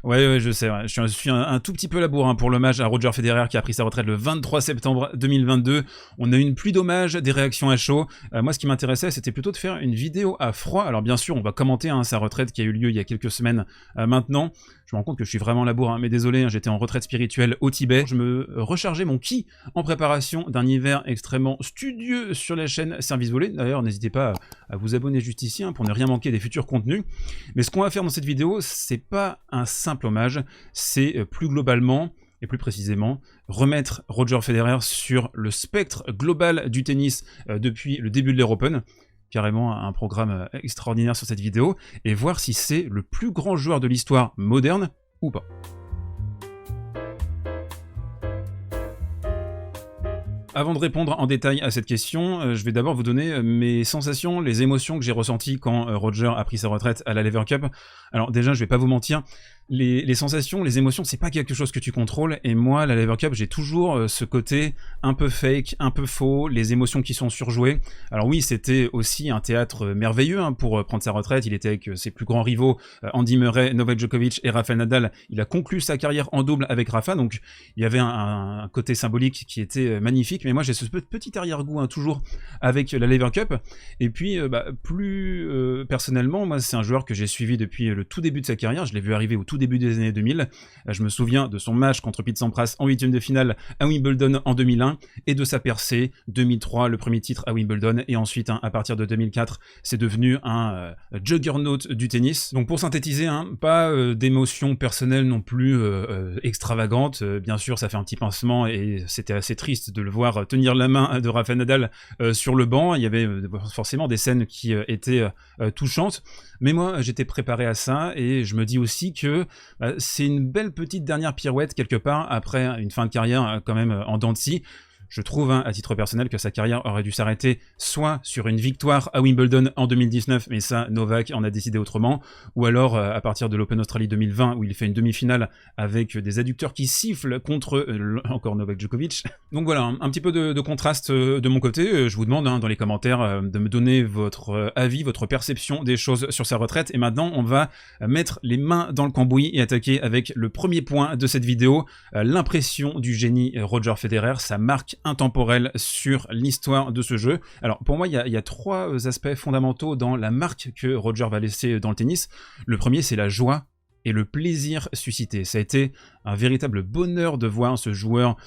Ouais, je sais, ouais. Je suis un tout petit peu labour pour l'hommage à Roger Federer qui a pris sa retraite le 23 septembre 2022. On a eu une pluie d'hommages, des réactions à chaud. Moi, ce qui m'intéressait, c'était plutôt de faire une vidéo à froid. Alors bien sûr, on va commenter sa retraite qui a eu lieu il y a quelques semaines maintenant. Je me rends compte que je suis vraiment labour, mais désolé, j'étais en retraite spirituelle au Tibet. Je me rechargeais mon ki en préparation d'un hiver extrêmement studieux sur la chaîne Service Volé. D'ailleurs, n'hésitez pas à vous abonner juste ici pour ne rien manquer des futurs contenus. Mais ce qu'on va faire dans cette vidéo, c'est pas un simple hommage, c'est plus globalement et plus précisément remettre Roger Federer sur le spectre global du tennis depuis le début de l'Europe Open. Carrément un programme extraordinaire sur cette vidéo, et voir si c'est le plus grand joueur de l'histoire moderne ou pas. Avant de répondre en détail à cette question, je vais d'abord vous donner mes sensations, les émotions que j'ai ressenties quand Roger a pris sa retraite à la Lever Cup. Alors déjà, je vais pas vous mentir, les sensations, les émotions, c'est pas quelque chose que tu contrôles, et moi, la Lever Cup, j'ai toujours ce côté un peu fake, un peu faux, les émotions qui sont surjouées. Alors oui, c'était aussi un théâtre merveilleux pour prendre sa retraite, il était avec ses plus grands rivaux, Andy Murray, Novak Djokovic et Rafael Nadal. Il a conclu sa carrière en double avec Rafa, donc il y avait un côté symbolique qui était magnifique, mais moi j'ai ce petit arrière-goût toujours avec la Lever Cup. Et puis plus personnellement, moi c'est un joueur que j'ai suivi depuis le tout début de sa carrière, je l'ai vu arriver au tout début des années 2000, je me souviens de son match contre Pete Sampras en 8e de finale à Wimbledon en 2001, et de sa percée 2003, le premier titre à Wimbledon, et ensuite à partir de 2004, c'est devenu un juggernaut du tennis. Donc pour synthétiser, pas d'émotions personnelles non plus extravagantes, bien sûr ça fait un petit pincement, et c'était assez triste de le voir tenir la main de Rafael Nadal sur le banc. Il y avait forcément des scènes qui étaient touchantes, mais moi j'étais préparé à ça, et je me dis aussi que c'est une belle petite dernière pirouette quelque part après une fin de carrière quand même en dents de scie. Je trouve, à titre personnel, que sa carrière aurait dû s'arrêter soit sur une victoire à Wimbledon en 2019, mais ça, Novak en a décidé autrement, ou alors à partir de l'Open Australie 2020, où il fait une demi-finale avec des adducteurs qui sifflent contre, encore Novak Djokovic. Donc voilà, un petit peu de contraste de mon côté. Je vous demande dans les commentaires de me donner votre avis, votre perception des choses sur sa retraite. Et maintenant, on va mettre les mains dans le cambouis et attaquer avec le premier point de cette vidéo, l'impression du génie Roger Federer, sa marque intemporelle sur l'histoire de ce jeu. Alors pour moi, il y a trois aspects fondamentaux dans la marque que Roger va laisser dans le tennis. Le premier, c'est la joie et le plaisir suscité. Ça a été un véritable bonheur de voir ce joueur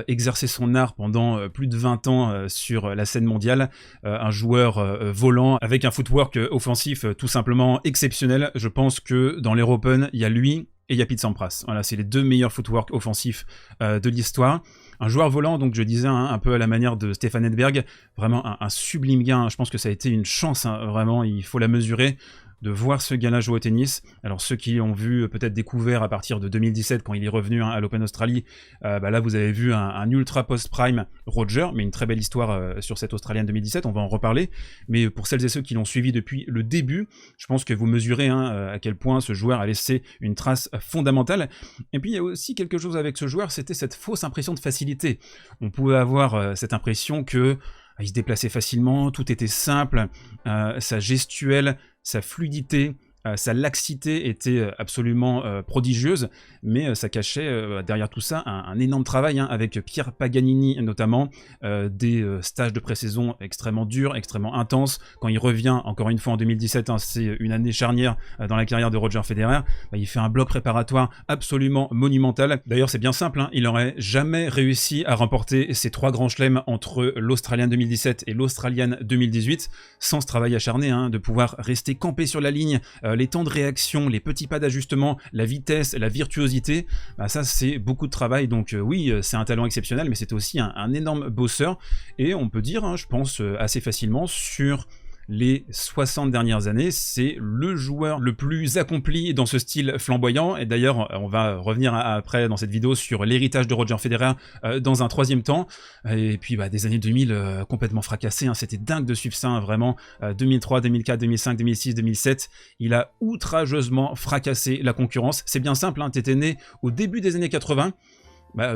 exercer son art pendant plus de 20 ans sur la scène mondiale. Un joueur volant avec un footwork offensif tout simplement exceptionnel. Je pense que dans l'Europe Open, il y a lui et il y a Pete Sampras. Voilà, c'est les deux meilleurs footwork offensifs de l'histoire. Un joueur volant, donc je disais, un peu à la manière de Stefan Edberg, vraiment un sublime gars. Je pense que ça a été une chance, vraiment, il faut la mesurer, de voir ce gars-là jouer au tennis. Alors ceux qui l'ont vu, peut-être découvert à partir de 2017, quand il est revenu à l'Open Australie, là vous avez vu un ultra post-prime Roger, mais une très belle histoire sur cette Australienne 2017, on va en reparler. Mais pour celles et ceux qui l'ont suivi depuis le début, je pense que vous mesurez à quel point ce joueur a laissé une trace fondamentale. Et puis il y a aussi quelque chose avec ce joueur, c'était cette fausse impression de facilité. On pouvait avoir cette impression que il se déplaçait facilement, tout était simple, sa gestuelle, sa fluidité, sa laxité était absolument prodigieuse, mais ça cachait derrière tout ça un énorme travail, avec Pierre Paganini notamment, des stages de pré-saison extrêmement durs, extrêmement intenses. Quand il revient, encore une fois en 2017, c'est une année charnière dans la carrière de Roger Federer, il fait un bloc préparatoire absolument monumental. D'ailleurs c'est bien simple, il n'aurait jamais réussi à remporter ces 3 grands chelems entre l'Australienne 2017 et l'Australienne 2018 sans ce travail acharné, de pouvoir rester campé sur la ligne, les temps de réaction, les petits pas d'ajustement, la vitesse, la virtuosité, ça c'est beaucoup de travail. Donc oui, c'est un talent exceptionnel, mais c'est aussi un énorme bosseur, et on peut dire, je pense assez facilement, sur les 60 dernières années, c'est le joueur le plus accompli dans ce style flamboyant. Et d'ailleurs, on va revenir après dans cette vidéo sur l'héritage de Roger Federer dans un troisième temps. Et puis des années 2000 complètement fracassé, c'était dingue de suivre ça, vraiment. 2003, 2004, 2005, 2006, 2007, il a outrageusement fracassé la concurrence. C'est bien simple, t'étais né au début des années 80,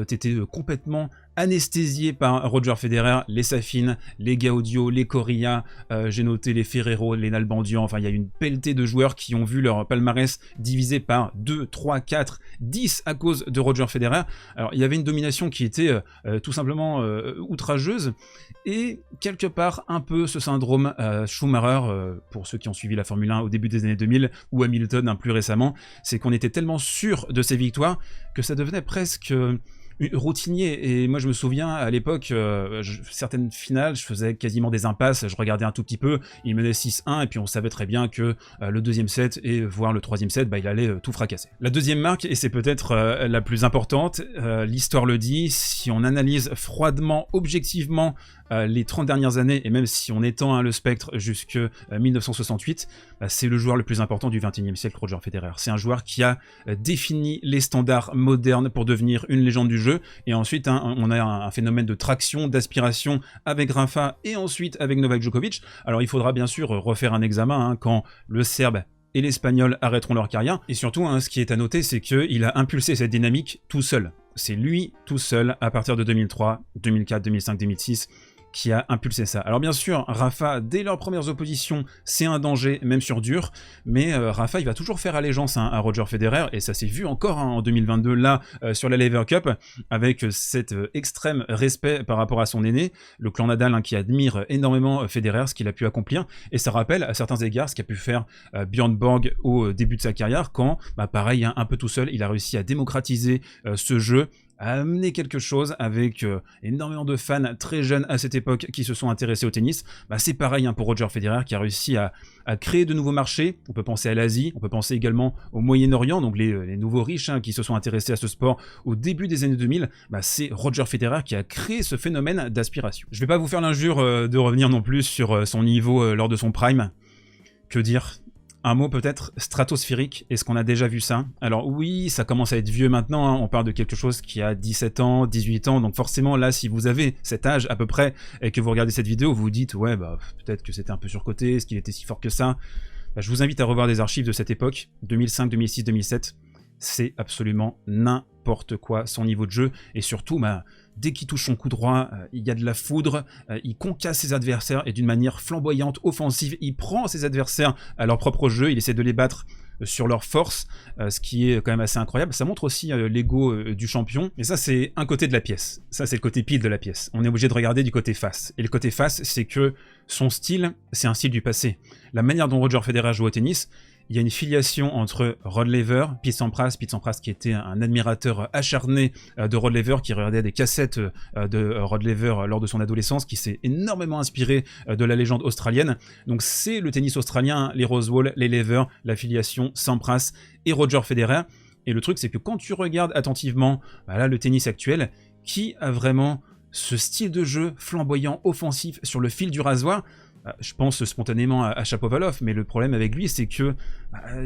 t'étais complètement anesthésiés par Roger Federer, les Safin, les Gaudio, les Coria, j'ai noté les Ferrero, les Nalbandian, enfin il y a une pelletée de joueurs qui ont vu leur palmarès divisé par 2, 3, 4, 10 à cause de Roger Federer. Alors il y avait une domination qui était tout simplement outrageuse, et quelque part un peu ce syndrome Schumacher, pour ceux qui ont suivi la Formule 1 au début des années 2000, ou Hamilton plus récemment, c'est qu'on était tellement sûr de ses victoires que ça devenait presque routinier. Et moi je me souviens à l'époque, certaines finales, je faisais quasiment des impasses, je regardais un tout petit peu, il menait 6-1 et puis on savait très bien que le deuxième set et voire le troisième set, il allait tout fracasser. La deuxième marque, et c'est peut-être la plus importante, l'histoire le dit, si on analyse froidement, objectivement les 30 dernières années, et même si on étend le spectre jusque 1968, c'est le joueur le plus important du XXIe siècle, Roger Federer. C'est un joueur qui a défini les standards modernes pour devenir une légende du jeu, et ensuite on a un phénomène de traction, d'aspiration avec Rafa, et ensuite avec Novak Djokovic. Alors il faudra bien sûr refaire un examen quand le Serbe et l'Espagnol arrêteront leur carrière, et surtout ce qui est à noter, c'est qu'il a impulsé cette dynamique tout seul. C'est lui tout seul, à partir de 2003, 2004, 2005, 2006, qui a impulsé ça. Alors bien sûr, Rafa, dès leurs premières oppositions, c'est un danger, même sur dur, mais Rafa, il va toujours faire allégeance à Roger Federer, et ça s'est vu encore en 2022, là, sur la Lever Cup, avec cet extrême respect par rapport à son aîné, le clan Nadal, qui admire énormément Federer, ce qu'il a pu accomplir, et ça rappelle à certains égards ce qu'a pu faire Björn Borg au début de sa carrière, quand, pareil, un peu tout seul, il a réussi à démocratiser ce jeu, a amené quelque chose avec énormément de fans très jeunes à cette époque qui se sont intéressés au tennis. C'est pareil pour Roger Federer, qui a réussi à créer de nouveaux marchés. On peut penser à l'Asie, on peut penser également au Moyen-Orient, donc les nouveaux riches qui se sont intéressés à ce sport au début des années 2000. C'est Roger Federer qui a créé ce phénomène d'aspiration. Je vais pas vous faire l'injure de revenir non plus sur son niveau lors de son prime. Que dire ? Un mot peut-être stratosphérique, est-ce qu'on a déjà vu ça? Alors oui, ça commence à être vieux maintenant, on parle de quelque chose qui a 17 ans, 18 ans, donc forcément là, si vous avez cet âge à peu près, et que vous regardez cette vidéo, vous vous dites, ouais, peut-être que c'était un peu surcoté, est-ce qu'il était si fort que ça? Je vous invite à revoir des archives de cette époque, 2005, 2006, 2007, c'est absolument n'importe quoi son niveau de jeu, et surtout, dès qu'il touche son coup droit, il y a de la foudre, il concasse ses adversaires, et d'une manière flamboyante, offensive, il prend ses adversaires à leur propre jeu, il essaie de les battre sur leur force, ce qui est quand même assez incroyable. Ça montre aussi l'ego du champion, et ça c'est un côté de la pièce, ça c'est le côté pile de la pièce. On est obligé de regarder du côté face, et le côté face, c'est que son style, c'est un style du passé. La manière dont Roger Federer joue au tennis, il y a une filiation entre Rod Laver, Pete Sampras qui était un admirateur acharné de Rod Laver, qui regardait des cassettes de Rod Laver lors de son adolescence, qui s'est énormément inspiré de la légende australienne. Donc c'est le tennis australien, les Rosewall, les Laver, la filiation Sampras et Roger Federer. Et le truc, c'est que quand tu regardes attentivement là, le tennis actuel, qui a vraiment ce style de jeu flamboyant, offensif, sur le fil du rasoir? Je pense spontanément à Shapovalov, mais le problème avec lui, c'est que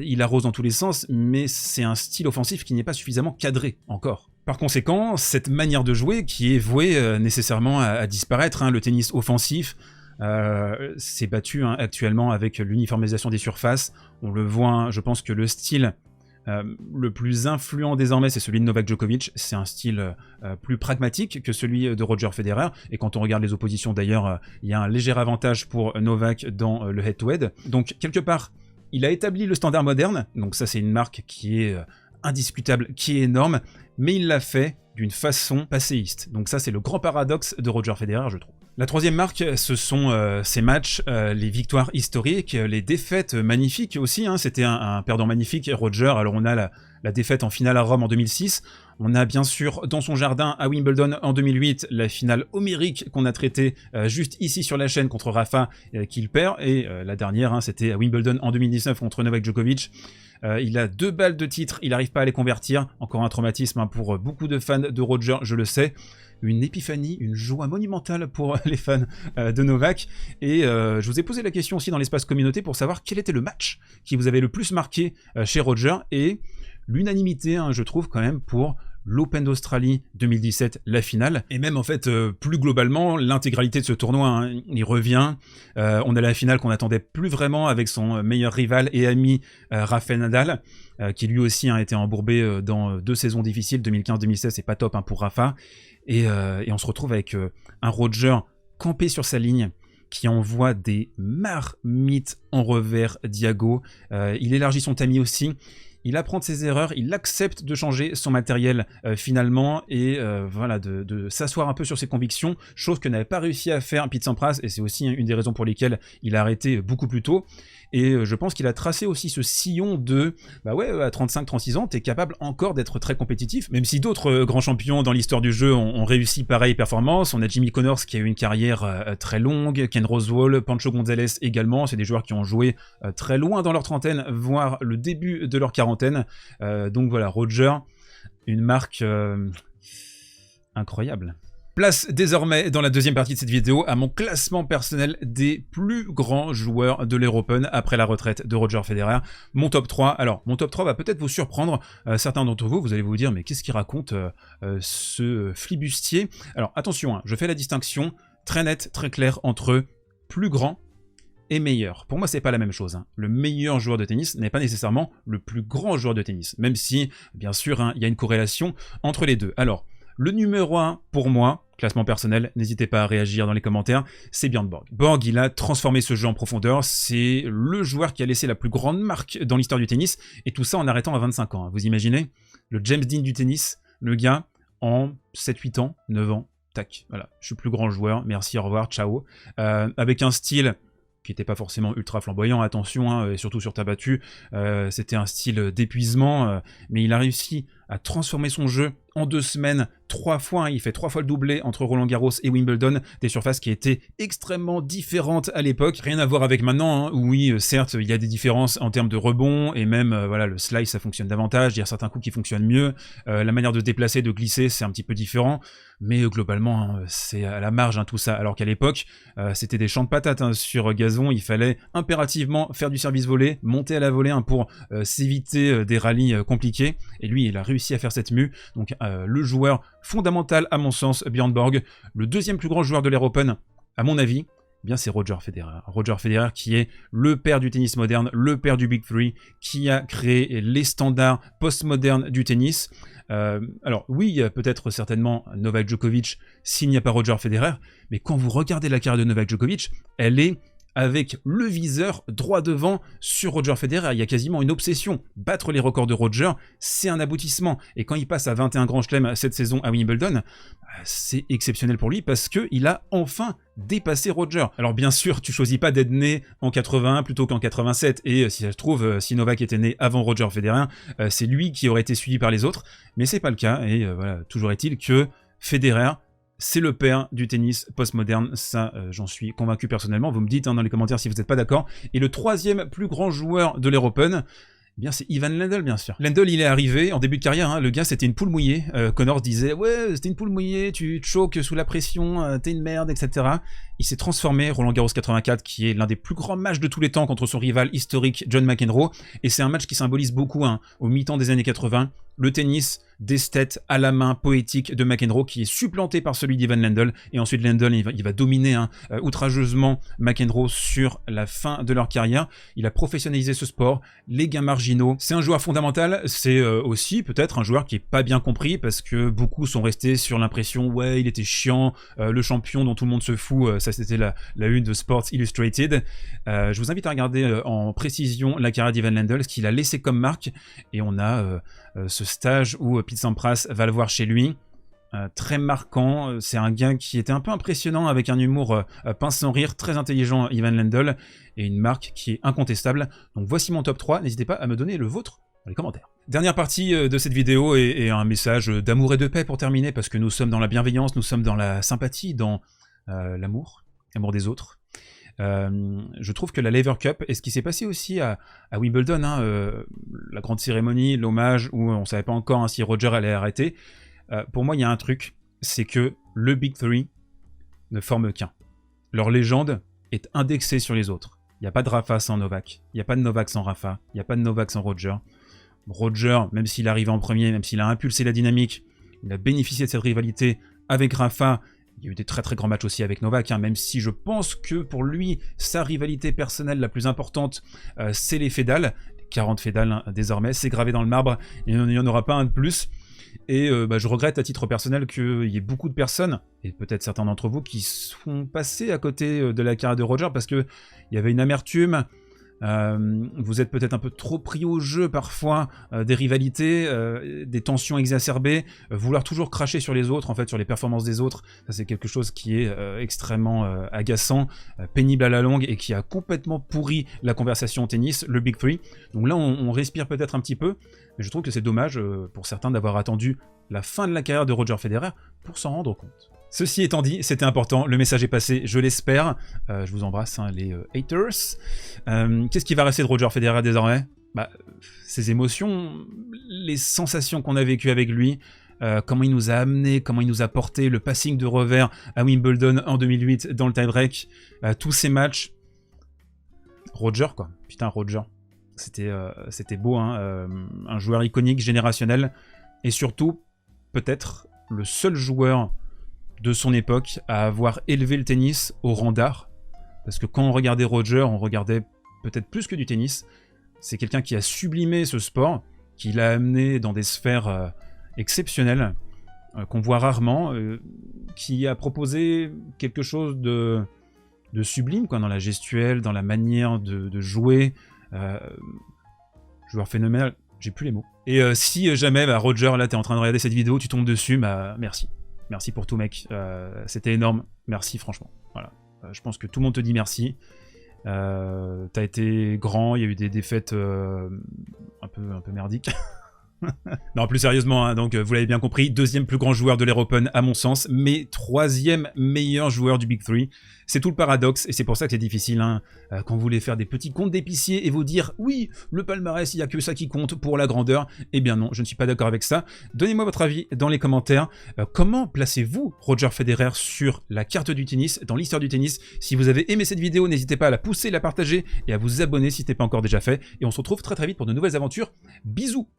il arrose dans tous les sens, mais c'est un style offensif qui n'est pas suffisamment cadré encore. Par conséquent, cette manière de jouer qui est vouée nécessairement à disparaître, le tennis offensif, s'est battu actuellement avec l'uniformisation des surfaces. On le voit, je pense que le style le plus influent désormais, c'est celui de Novak Djokovic. C'est un style plus pragmatique que celui de Roger Federer, et quand on regarde les oppositions d'ailleurs, il y a un léger avantage pour Novak dans le head-to-head. Donc quelque part, il a établi le standard moderne, donc ça c'est une marque qui est indiscutable, qui est énorme, mais il l'a fait d'une façon passéiste. Donc ça c'est le grand paradoxe de Roger Federer, je trouve. La troisième marque, ce sont ces matchs, les victoires historiques, les défaites magnifiques aussi, c'était un perdant magnifique, Roger. Alors on a la défaite en finale à Rome en 2006, on a bien sûr dans son jardin à Wimbledon en 2008, la finale homérique qu'on a traitée juste ici sur la chaîne contre Rafa, qu'il perd, et la dernière, c'était à Wimbledon en 2019 contre Novak Djokovic. Il a 2 balles de titre, il n'arrive pas à les convertir, encore un traumatisme pour beaucoup de fans de Roger, je le sais. Une épiphanie, une joie monumentale pour les fans de Novak. Et je vous ai posé la question aussi dans l'espace communauté pour savoir quel était le match qui vous avait le plus marqué chez Roger. Et l'unanimité, je trouve quand même, pour l'Open d'Australie 2017, la finale, et même en fait plus globalement l'intégralité de ce tournoi, hein. Il revient, on a la finale qu'on n'attendait plus vraiment avec son meilleur rival et ami Rafael Nadal, qui lui aussi a été embourbé dans 2 saisons difficiles, 2015-2016, c'est pas top hein, pour Rafa, et on se retrouve avec un Roger campé sur sa ligne, qui envoie des marmites en revers Diago. Il élargit son tamis aussi. Il apprend de ses erreurs, il accepte de changer son matériel finalement et voilà, de s'asseoir un peu sur ses convictions, chose que n'avait pas réussi à faire Pete Sampras, et c'est aussi une des raisons pour lesquelles il a arrêté beaucoup plus tôt. Et je pense qu'il a tracé aussi ce sillon de bah ouais, à 35-36 ans, t'es capable encore d'être très compétitif, même si d'autres grands champions dans l'histoire du jeu ont réussi pareille performance. On a Jimmy Connors qui a eu une carrière très longue, Ken Rosewall, Pancho Gonzalez également, c'est des joueurs qui ont joué très loin dans leur trentaine, voire le début de leur quarantaine. Donc voilà, Roger, une marque incroyable. Place désormais dans la deuxième partie de cette vidéo à mon classement personnel des plus grands joueurs de l'Europen après la retraite de Roger Federer. Mon top 3, alors mon top 3 va peut-être vous surprendre, certains d'entre vous, vous allez vous dire mais qu'est-ce qu'il raconte ce flibustier? Alors attention, hein, je fais la distinction très nette, très claire entre plus grand et meilleur. Pour moi, c'est pas la même chose, hein. Le meilleur joueur de tennis n'est pas nécessairement le plus grand joueur de tennis, même si, bien sûr, hein, il y a une corrélation entre les deux. Alors, le numéro 1, pour moi, classement personnel, n'hésitez pas à réagir dans les commentaires, c'est Björn Borg. Borg, il a transformé ce jeu en profondeur, c'est le joueur qui a laissé la plus grande marque dans l'histoire du tennis, et tout ça en arrêtant à 25 ans. Hein. Vous imaginez? Le James Dean du tennis, le gars, en 7-8 ans, 9 ans, tac, voilà, je suis plus grand joueur, merci, au revoir, ciao. Avec un style qui n'était pas forcément ultra flamboyant, attention, hein, et surtout sur terre battue, c'était un style d'épuisement, mais il a réussi à transformer son jeu en 2 semaines, 3 fois, hein, il fait 3 fois le doublé entre Roland Garros et Wimbledon, des surfaces qui étaient extrêmement différentes à l'époque, rien à voir avec maintenant, hein, où oui, certes, il y a des différences en termes de rebond, et même, voilà, le slice, ça fonctionne davantage, il y a certains coups qui fonctionnent mieux, la manière de se déplacer, de glisser, c'est un petit peu différent, mais globalement, hein, c'est à la marge, hein, tout ça, alors qu'à l'époque, c'était des champs de patates, hein, sur gazon, il fallait impérativement faire du service volé, monter à la volée, hein, pour s'éviter des rallyes compliqués, et lui, il a réussi à faire cette mue, donc le joueur fondamental à mon sens, Björn Borg. Le deuxième plus grand joueur de l'Europen, à mon avis, eh bien c'est Roger Federer. Roger Federer qui est le père du tennis moderne, le père du Big Three, qui a créé les standards postmodernes du tennis. Alors oui, il y a peut-être certainement Novak Djokovic s'il n'y a pas Roger Federer, mais quand vous regardez la carrière de Novak Djokovic, elle est avec le viseur droit devant sur Roger Federer. Il y a quasiment une obsession. Battre les records de Roger, c'est un aboutissement. Et quand il passe à 21 grands chelems cette saison à Wimbledon, c'est exceptionnel pour lui parce qu'il a enfin dépassé Roger. Alors bien sûr, tu choisis pas d'être né en 81 plutôt qu'en 87. Et si ça se trouve, si Novak était né avant Roger Federer, c'est lui qui aurait été suivi par les autres. Mais c'est pas le cas. Et voilà, toujours est-il que Federer, c'est le père du tennis postmoderne, ça j'en suis convaincu personnellement, vous me dites hein, dans les commentaires si vous n'êtes pas d'accord. Et le troisième plus grand joueur de l'Europen, eh bien c'est Ivan Lendl bien sûr. Lendl il est arrivé en début de carrière, hein, le gars c'était une poule mouillée, Connors disait ouais c'était une poule mouillée, tu te choques sous la pression, t'es une merde, etc. Il s'est transformé, Roland Garros 84 qui est l'un des plus grands matchs de tous les temps contre son rival historique John McEnroe, et c'est un match qui symbolise beaucoup hein, au mi-temps des années 80, le tennis d'esthète à la main poétique de McEnroe qui est supplanté par celui d'Ivan Lendl, et ensuite Lendl il va dominer hein, outrageusement McEnroe sur la fin de leur carrière. Il a professionnalisé ce sport, les gains marginaux, c'est un joueur fondamental, c'est aussi peut-être un joueur qui est pas bien compris parce que beaucoup sont restés sur l'impression ouais il était chiant, le champion dont tout le monde se fout, ça c'était la une de Sports Illustrated. Je vous invite à regarder en précision la carrière d'Ivan Lendl, ce qu'il a laissé comme marque, et on a ce stage où Pete Sampras va le voir chez lui, très marquant, c'est un gars qui était un peu impressionnant avec un humour pince sans rire, très intelligent Ivan Lendl, et une marque qui est incontestable. Donc voici mon top 3, n'hésitez pas à me donner le vôtre dans les commentaires. Dernière partie de cette vidéo et un message d'amour et de paix pour terminer, parce que nous sommes dans la bienveillance, nous sommes dans la sympathie, dans l'amour des autres. Je trouve que la Lever Cup, et ce qui s'est passé aussi à Wimbledon, hein, la grande cérémonie, l'hommage, où on savait pas encore hein, si Roger allait arrêter, pour moi il y a un truc, c'est que le Big Three ne forme qu'un. Leur légende est indexée sur les autres. Il n'y a pas de Rafa sans Novak, il n'y a pas de Novak sans Rafa, il n'y a pas de Novak sans Roger. Roger, même s'il arrive en premier, même s'il a impulsé la dynamique, Il a bénéficié de cette rivalité avec Rafa. Il y a eu des très très grands matchs aussi avec Novak, hein, même si je pense que pour lui, sa rivalité personnelle la plus importante, c'est les Fédales. 40 Fédales, hein, désormais, c'est gravé dans le marbre, il n'y en aura pas un de plus. Et je regrette à titre personnel qu'il y ait beaucoup de personnes, et peut-être certains d'entre vous, qui sont passés à côté de la carrière de Roger parce qu'il y avait une amertume. Vous êtes peut-être un peu trop pris au jeu parfois, des rivalités, des tensions exacerbées, vouloir toujours cracher sur les autres, en fait, sur les performances des autres. Ça, c'est quelque chose qui est extrêmement agaçant, pénible à la longue et qui a complètement pourri la conversation au tennis, le Big Three. Donc là, on respire peut-être un petit peu, mais je trouve que c'est dommage pour certains d'avoir attendu la fin de la carrière de Roger Federer pour s'en rendre compte. Ceci étant dit, c'était important, le message est passé, je l'espère. Je vous embrasse, hein, les haters. Qu'est-ce qui va rester de Roger Federer désormais? Ses émotions, les sensations qu'on a vécues avec lui, comment il nous a amené, comment il nous a porté, le passing de revers à Wimbledon en 2008 dans le tie-break, tous ces matchs. Roger, quoi. Putain, Roger. C'était beau, hein, un joueur iconique, générationnel, et surtout, peut-être, le seul joueur de son époque à avoir élevé le tennis au rang d'art. Parce que quand on regardait Roger, on regardait peut-être plus que du tennis. C'est quelqu'un qui a sublimé ce sport, qui l'a amené dans des sphères exceptionnelles, qu'on voit rarement, qui a proposé quelque chose de sublime, quoi, dans la gestuelle, dans la manière de jouer. Joueur phénoménal, j'ai plus les mots. Et si jamais, Roger, là, t'es en train de regarder cette vidéo, tu tombes dessus, merci. Merci pour tout, mec. C'était énorme. Merci, franchement. Voilà. Je pense que tout le monde te dit merci. T'as été grand. Il y a eu des défaites un peu merdiques. Non, plus sérieusement, hein, donc vous l'avez bien compris, deuxième plus grand joueur de l'Air Open à mon sens, mais troisième meilleur joueur du Big Three. C'est tout le paradoxe, et c'est pour ça que c'est difficile, hein, quand vous voulez faire des petits comptes d'épicier et vous dire « Oui, le palmarès, il n'y a que ça qui compte pour la grandeur ». Eh bien non, je ne suis pas d'accord avec ça. Donnez-moi votre avis dans les commentaires. Comment placez-vous Roger Federer sur la carte du tennis, dans l'histoire du tennis? Si vous avez aimé cette vidéo, n'hésitez pas à la pousser, la partager et à vous abonner si ce n'est pas encore déjà fait. Et on se retrouve très très vite pour de nouvelles aventures. Bisous!